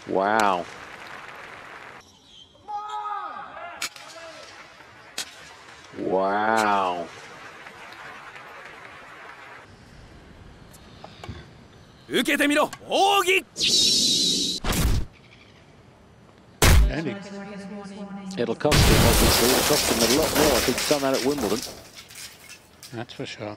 Wow. Wow. And It'll cost him, obviously. It'll cost him a lot more if he'd done that at Wimbledon. That's for sure.